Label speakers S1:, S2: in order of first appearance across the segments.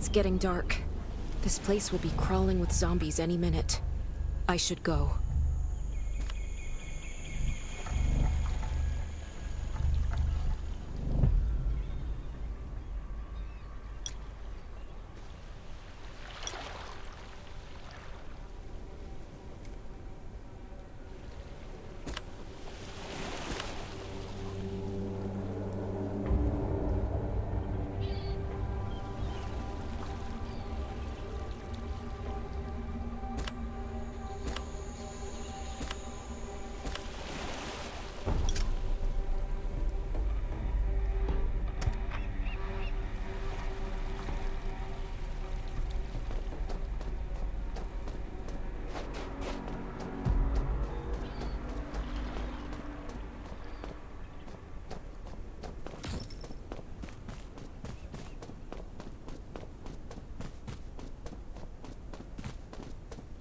S1: It's getting dark. This place will be crawling with zombies any minute. I should go.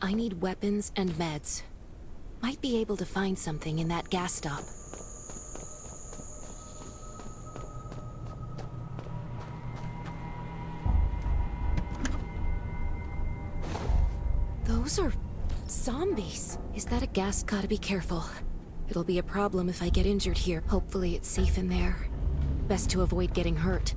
S1: I need weapons and meds. Might be able to find something in that gas stop. Those are zombies. Is that a gas? Gotta be careful. It'll be a problem if I get injured here. Hopefully it's safe in there. Best to avoid getting hurt.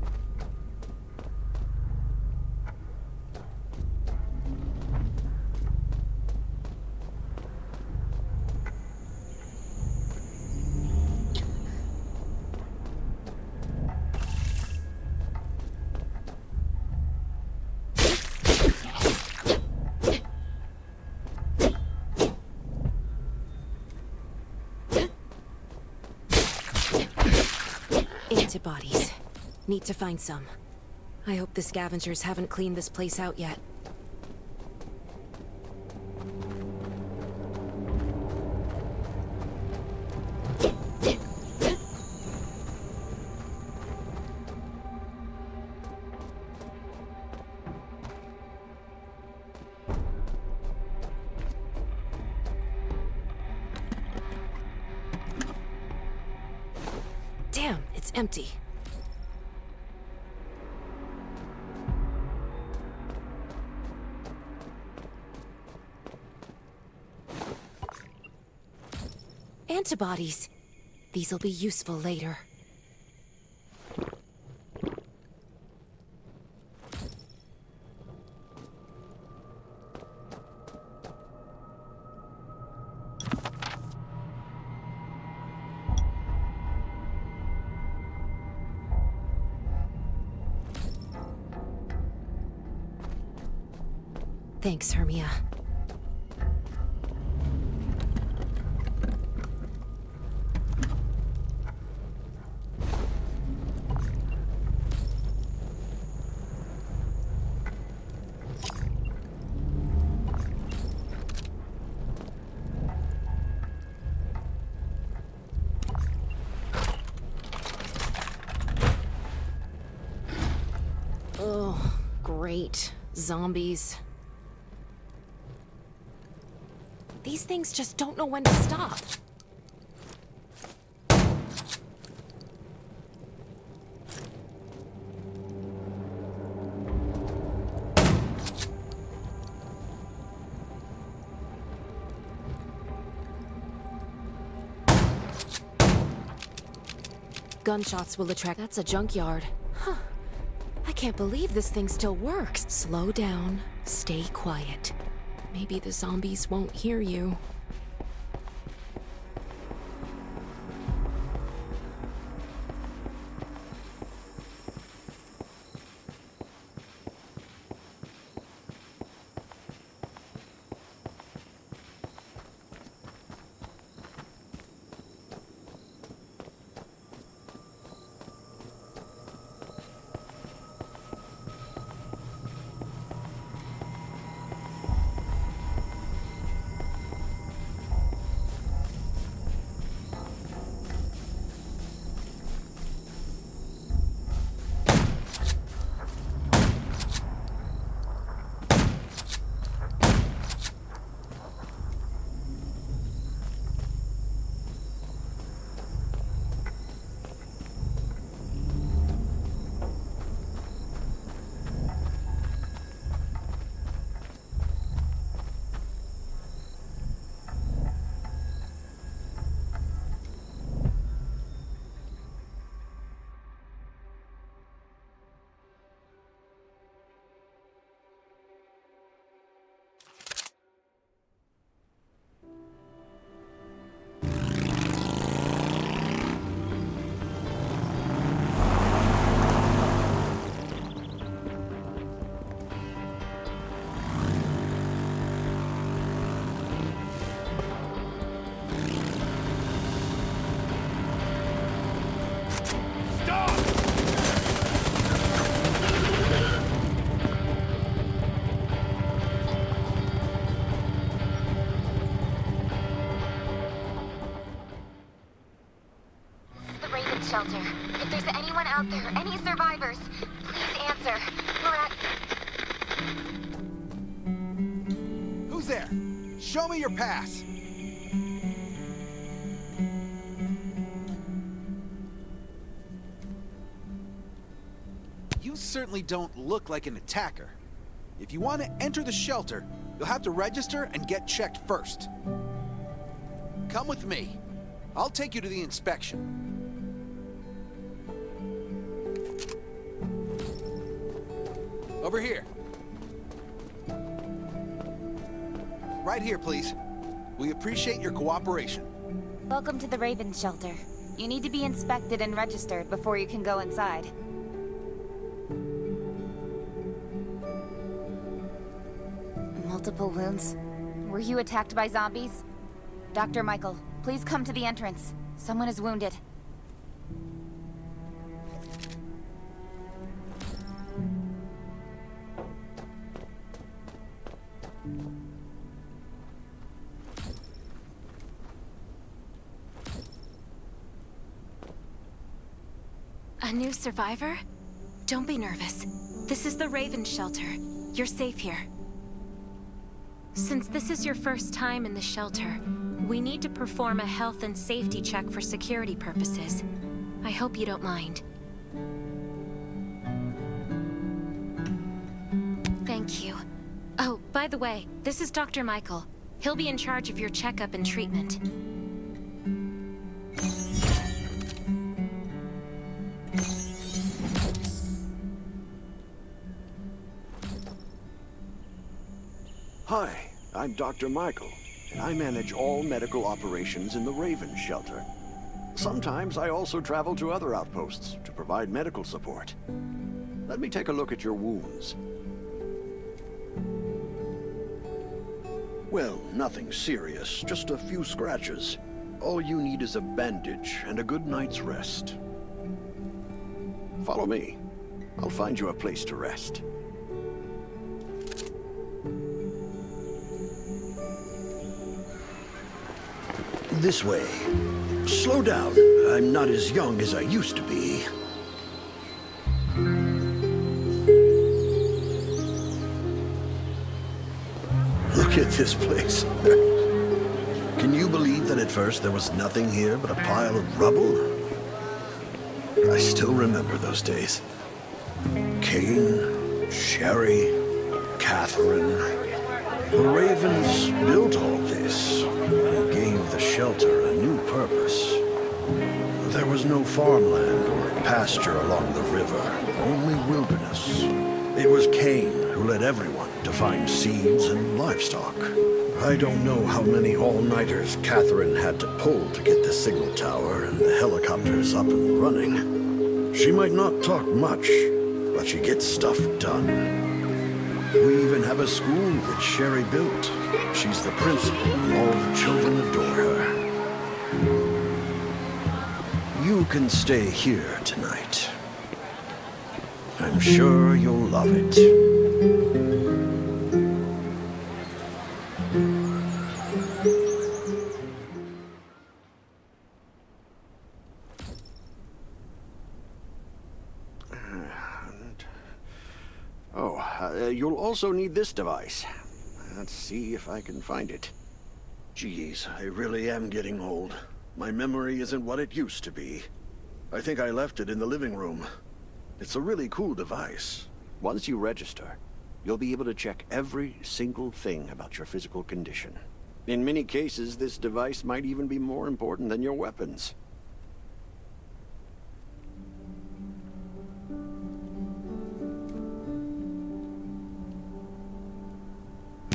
S1: Antibodies. Need to find some. I hope the scavengers haven't cleaned this place out yet. Damn, it's empty. Antibodies. These'll be useful later. Thanks, Hermia. Oh, great. Zombies. These things just don't know when to stop. Gunshots will attract. That's a junkyard. Huh. I can't believe this thing still works. Slow down. Stay quiet. Maybe the zombies won't hear you.
S2: Shelter. If there's anyone out there, any survivors, please answer. We're at...
S3: Who's there? Show me your pass. You certainly don't look like an attacker. If you want to enter the shelter, you'll have to register and get checked first. Come with me. I'll take you to the inspection. Over here. Right here, please. We appreciate your cooperation.
S2: Welcome to the Raven Shelter. You need to be inspected and registered before you can go inside. Multiple wounds. Were you attacked by zombies? Dr. Michael, please come to the entrance. Someone is wounded.
S1: A new survivor? Don't be nervous. This is the Raven Shelter. You're safe here. Since this is your first time in the shelter, we need to perform a health and safety check for security purposes. I hope you don't mind. Thank you. Oh, by the way, this is Dr. Michael. He'll be in charge of your checkup and treatment.
S4: Hi, I'm Dr. Michael, and I manage all medical operations in the Raven Shelter. Sometimes I also travel to other outposts to provide medical support. Let me take a look at your wounds. Well, nothing serious, just a few scratches. All you need is a bandage and a good night's rest. Follow me. I'll find you a place to rest. This way. Slow down. I'm not as young as I used to be. Look at this place. Can you believe that at first there was nothing here but a pile of rubble? I still remember those days. Kane, Sherry, Catherine. The Ravens built all this and gave the shelter a new purpose. There was no farmland or pasture along the river, only wilderness. It was Kane who led everyone to find seeds and livestock. I don't know how many all-nighters Catherine had to pull to get the signal tower and the helicopters up and running. She might not talk much, but she gets stuff done. We even have a school that Sherry built. She's the principal, and all the children adore her. You can stay here tonight. I'm sure you'll love it. You'll also need this device. Let's see if I can find it. Geez, I really am getting old. My memory isn't what it used to be. I think I left it in the living room. It's a really cool device. Once you register, you'll be able to check every single thing about your physical condition. In many cases, this device might even be more important than your weapons.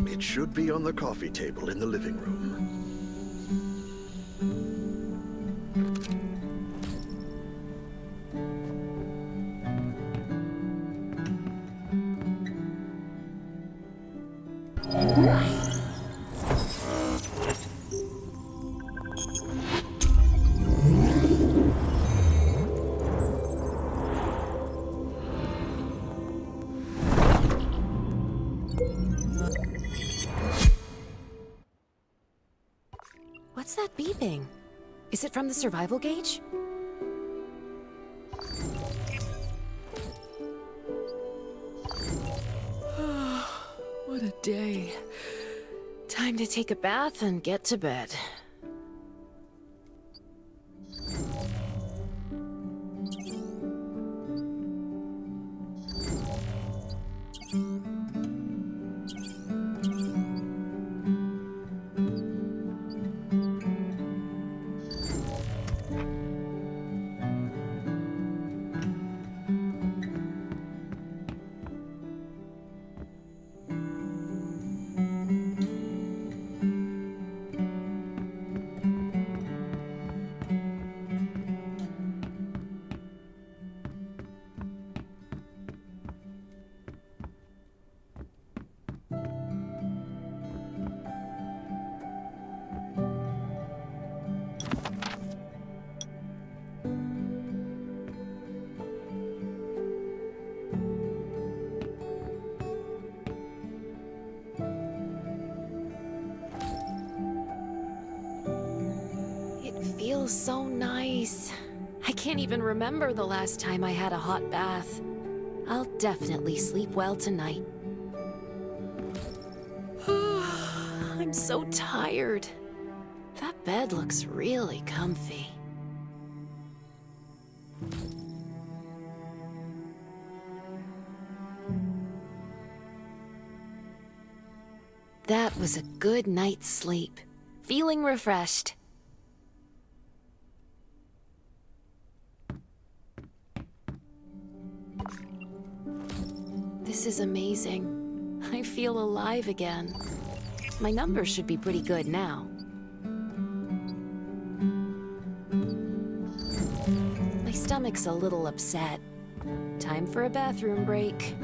S4: It should be on the coffee table in the living room.
S1: What's that beeping? Is it from the survival gauge?
S5: What a day.
S1: Time to take a bath and get to bed. Feels so nice. I can't even remember the last time I had a hot bath. I'll definitely sleep well tonight. I'm so tired. That bed looks really comfy. That was a good night's sleep. Feeling refreshed. This is amazing. I feel alive again. My numbers should be pretty good now. My stomach's a little upset. Time for a bathroom break.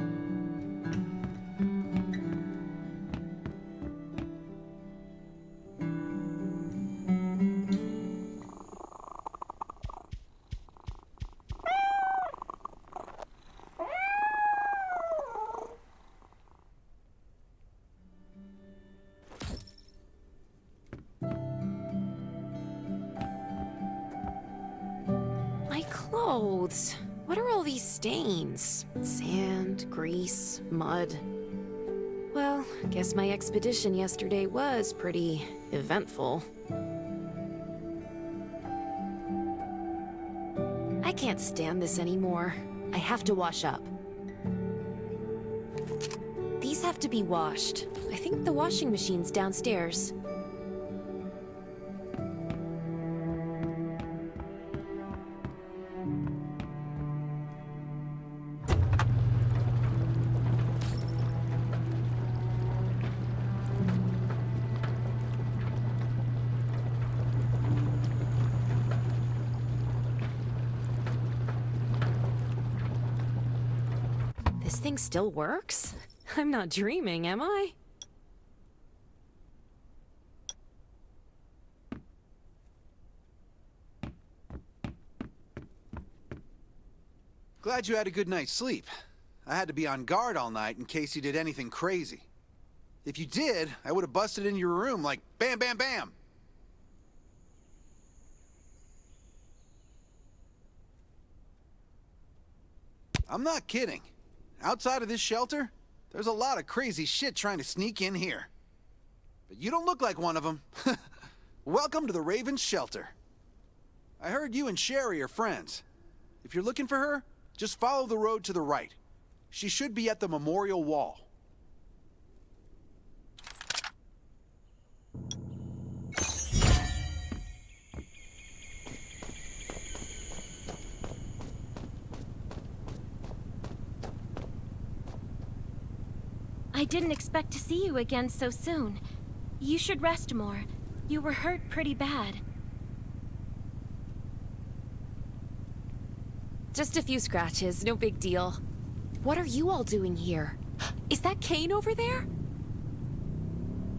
S1: Clothes. What are all these stains? Sand, grease, mud. Well, guess my expedition yesterday was pretty eventful. I can't stand this anymore. I have to wash up. These have to be washed. I think the washing machine's downstairs. This thing still works? I'm not dreaming, am I?
S3: Glad you had a good night's sleep. I had to be on guard all night in case you did anything crazy. If you did, I would have busted in your room like bam, bam, bam. I'm not kidding. Outside of this shelter, there's a lot of crazy shit trying to sneak in here. But you don't look like one of them. Welcome to the Raven's shelter. I heard you and Sherry are friends. If you're looking for her, just follow the road to the right. She should be at the memorial wall.
S5: I didn't expect to see you again so soon. You should rest more. You were hurt pretty bad.
S1: Just a few scratches, no big deal. What are you all doing here? Is that Kane over there?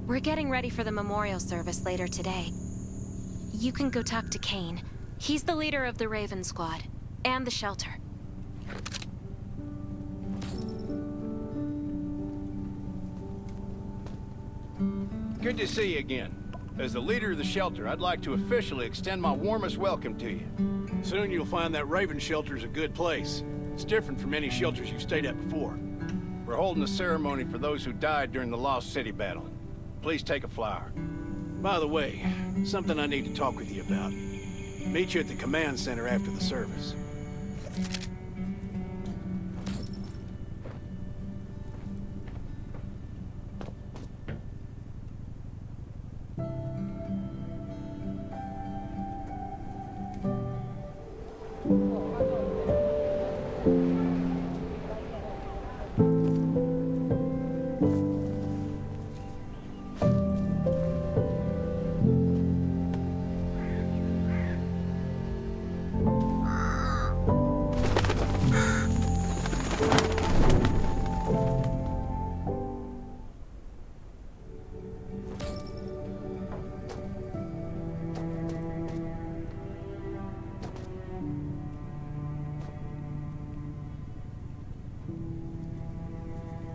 S5: We're getting ready for the memorial service later today. You can go talk to Kane. He's the leader of the Raven Squad, and the shelter.
S6: Good to see you again. As the leader of the shelter, I'd like to officially extend my warmest welcome to you. Soon you'll find that Raven shelter's a good place. It's different from any shelters you've stayed at before. We're holding a ceremony for those who died during the Lost City battle. please take a flower. By the way, something I need to talk with you about. Meet you at the command center after the service.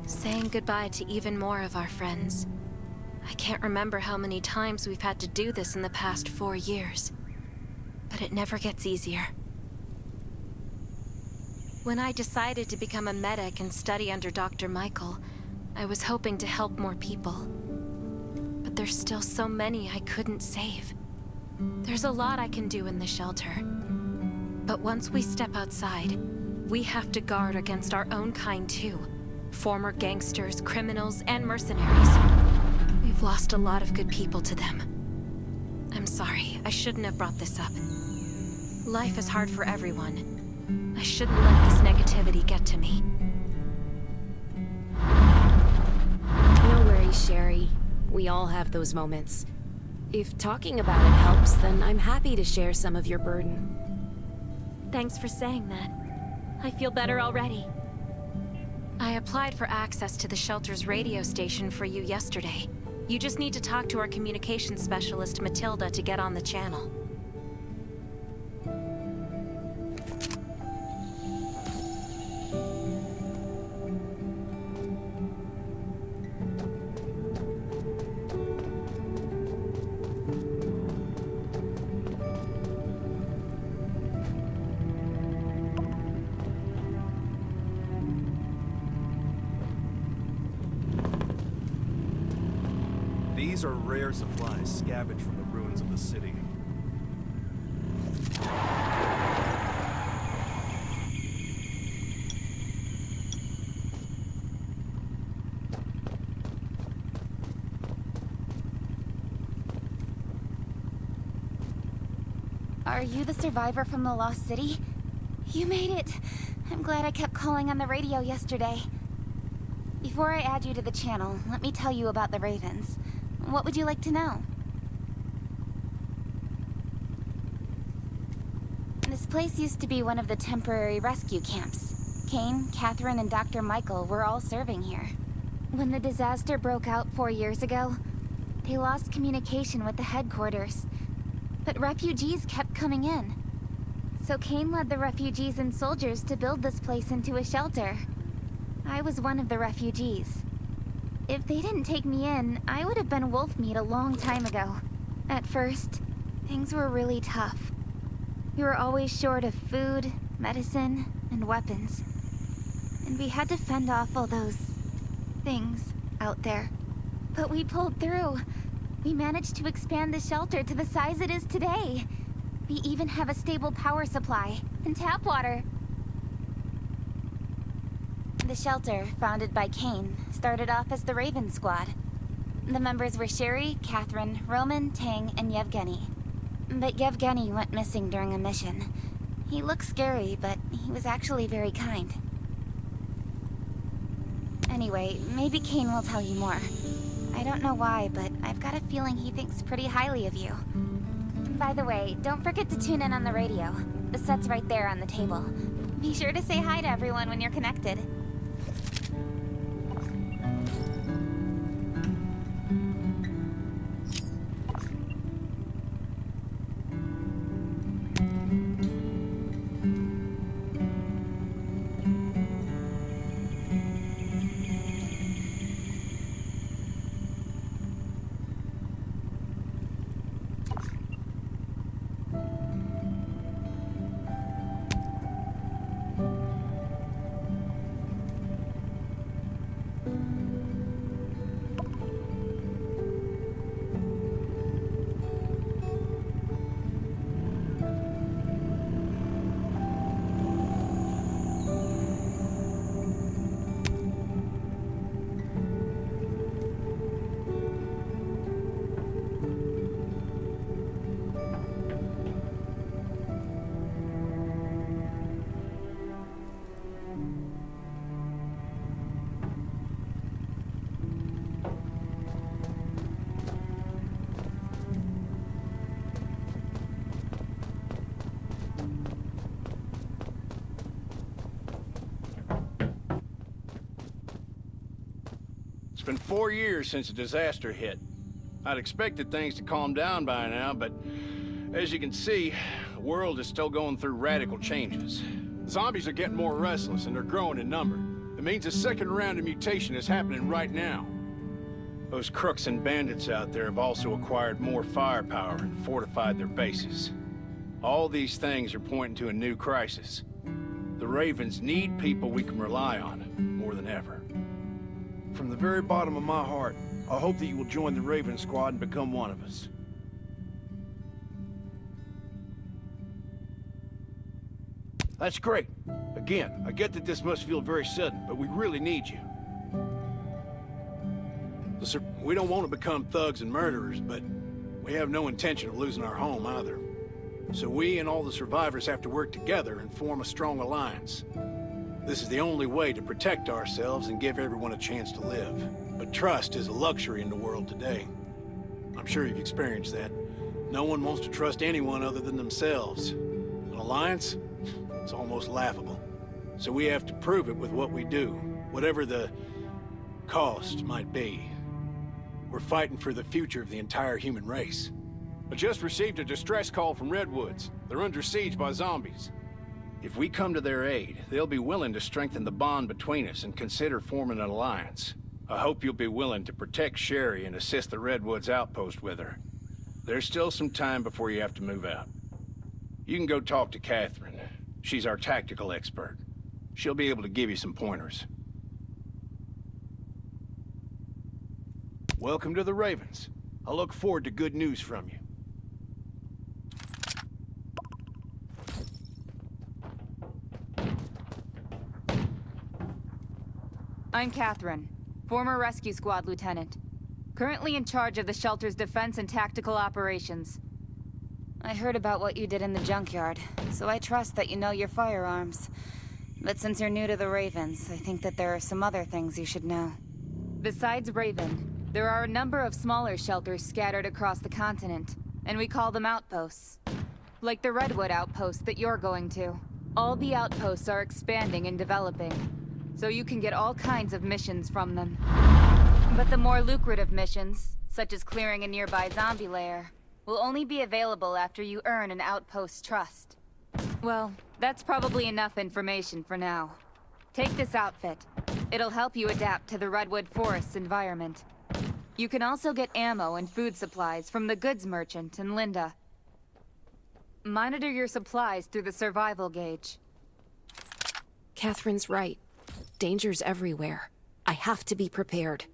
S5: Saying goodbye to even more of our friends. I can't remember how many times we've had to do this in the past 4 years. But it never gets easier. When I decided to become a medic and study under Dr. Michael, I was hoping to help more people. But there's still so many I couldn't save. There's a lot I can do in the shelter. But once we step outside, we have to guard against our own kind too. Former gangsters, criminals, and mercenaries. We've lost a lot of good people to them. I'm sorry, I shouldn't have brought this up. Life is hard for everyone. I shouldn't let this negativity get to me.
S1: No worries, Sherry. We all have those moments. If talking about it helps, then I'm happy to share some of your burden.
S5: Thanks for saying that. I feel better already. I applied for access to the shelter's radio station for you yesterday. You just need to talk to our communications specialist, Matilda, to get on the channel.
S7: These are rare supplies scavenged from the ruins of the city.
S2: Are you the survivor from the Lost City? You made it! I'm glad I kept calling on the radio yesterday. Before I add you to the channel, let me tell you about the Ravens. What would you like to know? This place used to be one of the temporary rescue camps. Kane, Catherine, and Dr. Michael were all serving here. When the disaster broke out 4 years ago, they lost communication with the headquarters. But refugees kept coming in. So Kane led the refugees and soldiers to build this place into a shelter. I was one of the refugees. If they didn't take me in, I would have been wolf meat a long time ago. At first, things were really tough. We were always short of food, medicine, and weapons. And we had to fend off all those things out there. But we pulled through. We managed to expand the shelter to the size it is today. We even have a stable power supply and tap water. The shelter, founded by Kane, started off as the Raven Squad. The members were Sherry, Catherine, Roman, Tang, and Yevgeny. But Yevgeny went missing during a mission. He looked scary, but he was actually very kind. Anyway, maybe Kane will tell you more. I don't know why, but I've got a feeling he thinks pretty highly of you. By the way, don't forget to tune in on the radio. The set's right there on the table. Be sure to say hi to everyone when you're connected.
S6: been 4 years since the disaster hit. I'd expected things to calm down by now, but as you can see, the world is still going through radical changes. Zombies are getting more restless and they're growing in number. It means a second round of mutation is happening right now. Those crooks and bandits out there have also acquired more firepower and fortified their bases. All these things are pointing to a new crisis. The Ravens need people we can rely on, more than ever.
S8: From the very bottom of my heart, I hope that you will join the Raven Squad and become one of us.
S6: That's great. Again, I get that this must feel very sudden, but we really need you. We don't want to become thugs and murderers, but we have no intention of losing our home either. So we and all the survivors have to work together and form a strong alliance. This is the only way to protect ourselves and give everyone a chance to live. But trust is a luxury in the world today. I'm sure you've experienced that. No one wants to trust anyone other than themselves. An alliance? It's almost laughable. So we have to prove it with what we do, whatever the cost might be. We're fighting for the future of the entire human race. I just received a distress call from Redwoods. They're under siege by zombies. If we come to their aid, they'll be willing to strengthen the bond between us and consider forming an alliance. I hope you'll be willing to protect Sherry and assist the Redwoods outpost with her. There's still some time before you have to move out. You can go talk to Catherine. She's our tactical expert. She'll be able to give you some pointers. Welcome to the Ravens. I look forward to good news from you.
S9: I'm Catherine, former Rescue Squad Lieutenant. Currently in charge of the shelter's defense and tactical operations.
S2: I heard about what you did in the junkyard, so I trust that you know your firearms. But since you're new to the Ravens, I think that there are some other things you should know.
S9: Besides Raven, there are a number of smaller shelters scattered across the continent, and we call them outposts. Like the Redwood outpost that you're going to. All the outposts are expanding and developing, so you can get all kinds of missions from them. But the more lucrative missions, such as clearing a nearby zombie lair, will only be available after you earn an outpost's trust. Well, that's probably enough information for now. Take this outfit. It'll help you adapt to the Redwood Forest's environment. You can also get ammo and food supplies from the goods merchant in Linda. Monitor your supplies through the survival gauge.
S1: Catherine's right. Danger's everywhere. I have to be prepared.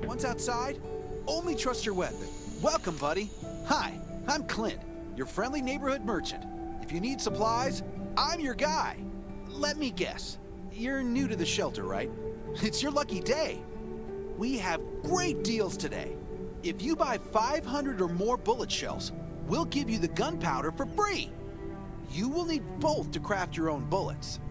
S3: Once outside, only trust your weapon. Welcome, buddy. Hi, I'm Clint, your friendly neighborhood merchant. If you need supplies, I'm your guy. Let me guess. You're new to the shelter, right? It's your lucky day. We have great deals today. If you buy 500 or more bullet shells, we'll give you the gunpowder for free. You will need both to craft your own bullets.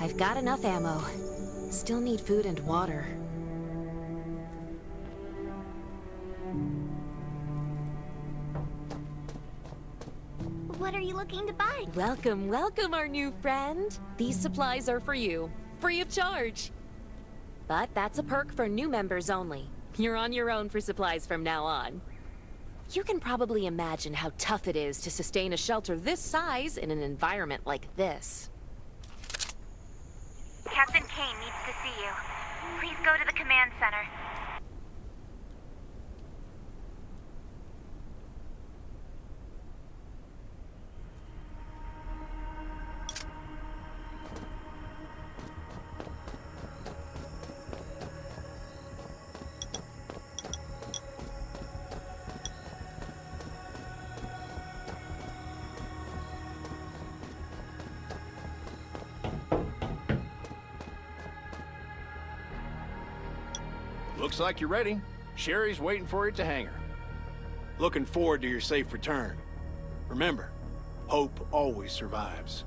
S1: I've got enough ammo. Still need food and water.
S2: What are you looking to buy?
S10: Welcome, welcome, our new friend. These supplies are for you, free of charge. But that's a perk for new members only. You're on your own for supplies from now on. You can probably imagine how tough it is to sustain a shelter this size in an environment like this.
S2: Captain Kane needs to see you. Please go to the command center.
S6: Looks like you're ready. Sherry's waiting for you at the hangar. Looking forward to your safe return. Remember, hope always survives.